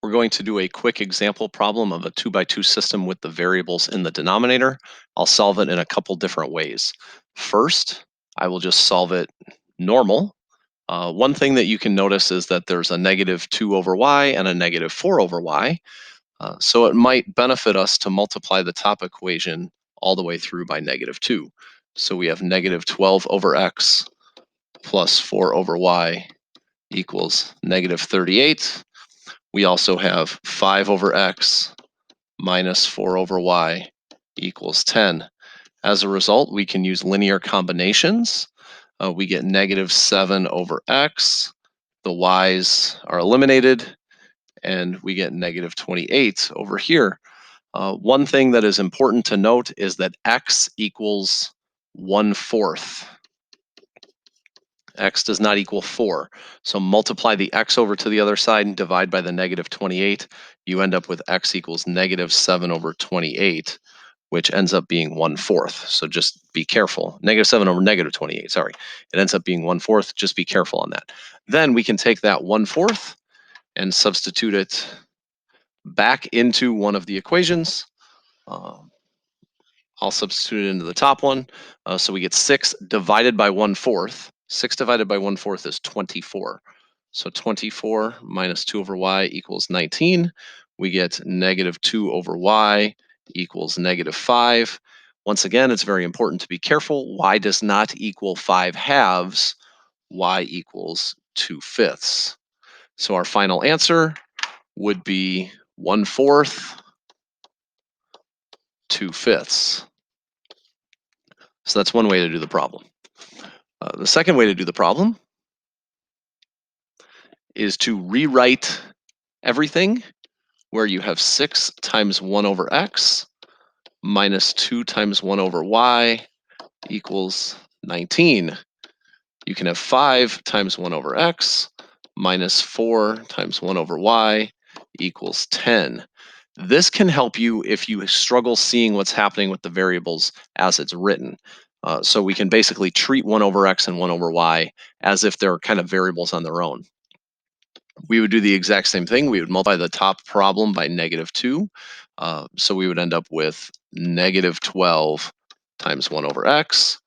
we're going to do a quick example problem of a 2 by 2 system with the variables in the denominator. I'll solve it in a couple different ways. First, I will just solve it normal. One thing that you can notice is that there's a negative 2 over y and a negative 4 over y. So it might benefit us to multiply the top equation all the way through by negative 2. So we have negative 12 over x plus 4 over y equals negative 38. We also have 5 over x minus 4 over y equals 10. As a result, we can use linear combinations. We get negative 7 over x. The y's are eliminated, and we get negative 28 over here. One thing that is important to note is that x equals 1/4. X does not equal 4. So multiply the x over to the other side and divide by the negative 28. You end up with x equals negative 7 over 28, which ends up being 1/4. So just be careful. Negative 7 over negative 28, sorry. It ends up being 1/4. Just be careful on that. Then we can take that 1/4 and substitute it back into one of the equations. I'll substitute it into the top one. So we get 6 divided by 1/4. 6 divided by 1/4 is 24. So 24 minus 2 over y equals 19. We get negative 2 over y equals negative 5. Once again, it's very important to be careful. Y does not equal 5 halves. Y equals 2/5. So our final answer would be 1/4, 2/5. So that's one way to do the problem. The second way to do the problem is to rewrite everything where you have 6 times 1 over x minus 2 times 1 over y equals 19. You can have 5 times 1 over x minus 4 times 1 over y equals 10. This can help you if you struggle seeing what's happening with the variables as it's written. So we can basically treat 1 over x and 1 over y as if they're kind of variables on their own. We would do the exact same thing. We would multiply the top problem by negative 2. So we would end up with negative 12 times 1 over x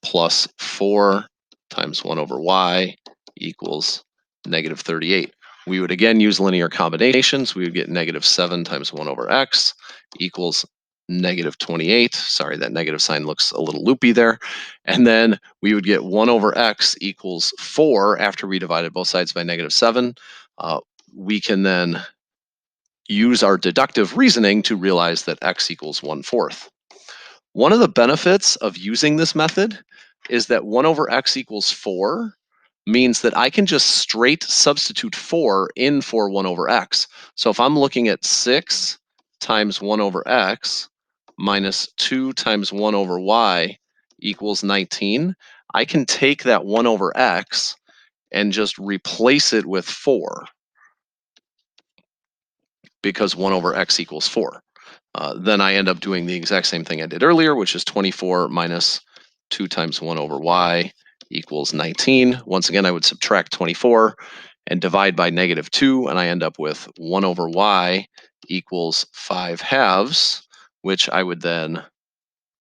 plus 4 times 1 over y equals negative 38. We would again use linear combinations. We would get negative 7 times 1 over x equals negative 28. Sorry, that negative sign looks a little loopy there. And then we would get 1 over x equals 4 after we divided both sides by negative 7. We can then use our deductive reasoning to realize that x equals 1/4. One of the benefits of using this method is that 1 over x equals 4 means that I can just straight substitute 4 in for 1 over x. So if I'm looking at 6 times 1 over x minus 2 times 1 over y equals 19, I can take that 1 over x and just replace it with 4 because 1 over x equals 4. Then I end up doing the exact same thing I did earlier, which is 24 minus 2 times 1 over y equals 19. Once again, I would subtract 24 and divide by negative 2, and I end up with 1 over y equals 5 halves, which I would then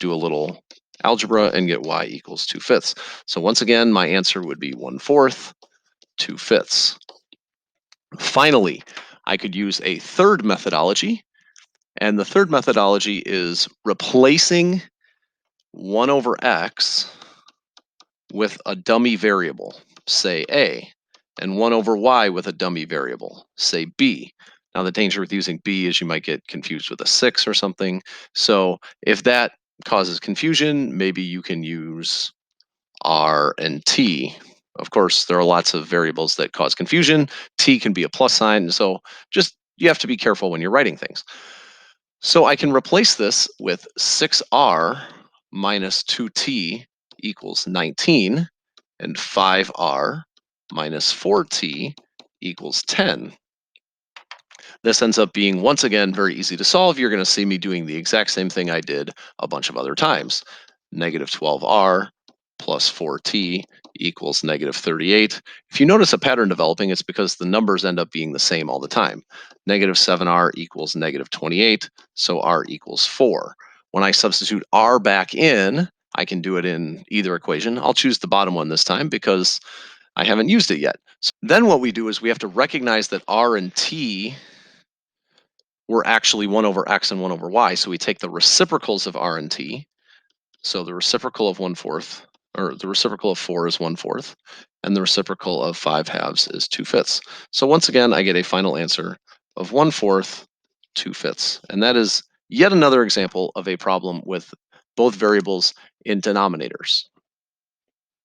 do a little algebra and get y equals 2/5. So once again, my answer would be 1/4, 2/5. Finally, I could use a third methodology, and the third methodology is replacing 1 over x with a dummy variable, say a, and 1 over y with a dummy variable, say b. Now the danger with using b is you might get confused with a 6 or something. So if that causes confusion, maybe you can use r and t. Of course, there are lots of variables that cause confusion. T can be a plus sign, so just you have to be careful when you're writing things. So I can replace this with 6r minus 2t equals 19, and 5r minus 4t equals 10. This ends up being, once again, very easy to solve. You're going to see me doing the exact same thing I did a bunch of other times. Negative 12r plus 4t equals negative 38. If you notice a pattern developing, it's because the numbers end up being the same all the time. Negative 7r equals negative 28, so r equals 4. When I substitute r back in, I can do it in either equation. I'll choose the bottom one this time because I haven't used it yet. So then what we do is we have to recognize that r and t were actually 1 over x and 1 over y. So we take the reciprocals of r and t. So the reciprocal of 1/4, or the reciprocal of 4 is 1/4, and the reciprocal of 5/2 is 2/5. So once again, I get a final answer of 1/4, 2/5. And that is yet another example of a problem with both variables in denominators.